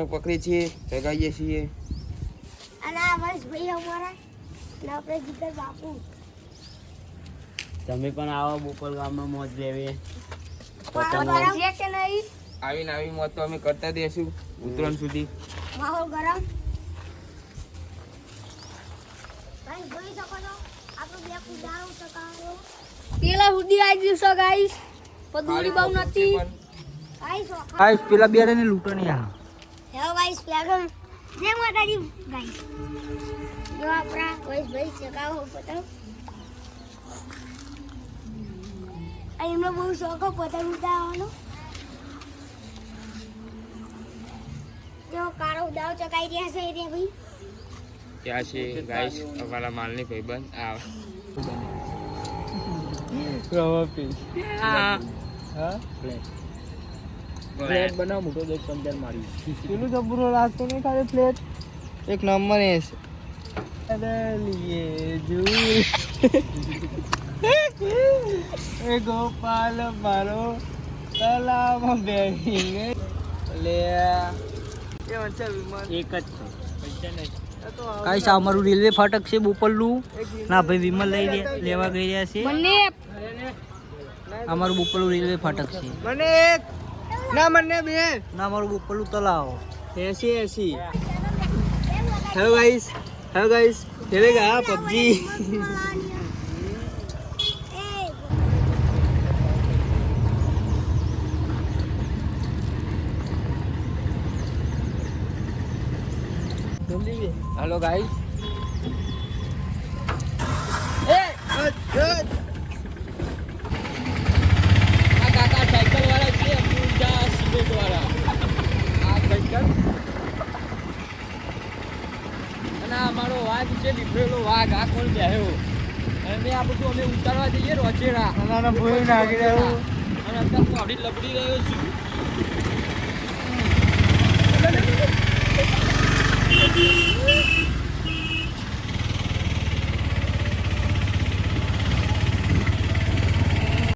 પકડી છીએ જગાઈએ છીએ અને આ વર્ષ ભાઈ અમારા ને આપણે જીગર બાપુ તમે પણ આવો બોપલ ગામમાં મોજ લેવી છે કે નહીં આવીને આવી મોત તો અમે કરતા દેશું ઉત્તરાયણ સુધી માહોલ ગરમ ભાઈ જોઈ શકો છો આપણો બે કુદારો ચકાવો પેલા સુધી આવી ગયું છે ગાઈસ પદુરી બહુ નથી ગાઈસ પેલા બેરે ને લૂંટો નહીં આ હેલો ગાઈસ વેલકમ જય માતાજી ગાઈસ જો આપણા ભાઈ ચકાવો પતંગ એમનો બહુ શોખ પતંગ ઉડાવવાનો જો કાળો ઉડાવ ચકાઈ રહ્યા છે રે ભાઈ ત્યાં છે ગાઈસ અમારા માલની ભાઈબંધ આ રવા પીસ હા પ્લેટ બનાવ મોટો દેખ પંદર મારી પેલું તો પૂરો લાગતો નહીં ખાલી પ્લેટ એક નંબર એ અરે લીએ જુ એ ગોપાલ મારો તલામાં બેહીને લે એ વચ્ચે વિમાન એક જ પૈસા નહીં કાઈ સા અમારું રેલવે ફાટક છે બોપલનું ના ભાઈ વિમલ લેવા ગઈ રહ્યા છે અમારું બોપલનું રેલવે ફાટક છે મને એક ના મને બે ના અમારું બોપલનું તલાવ 80 હેલો ગાઈસ ખેલેગા પબજી હેલો ગાઈસ આ કાકા સાયકલ વાળા છે પૂજા સિમેન્ટ વાળા આ સાયકલ અને આ અમારો વાઘ છે લીપડેલો વાઘ આ કોણ બેહ્યો અને આ બધું અમે ઉતારવા જઈએ રોચેડા નાના ભોય નાગી રહ્યો અને અત્યારે મોડી લબડી રહ્યો છું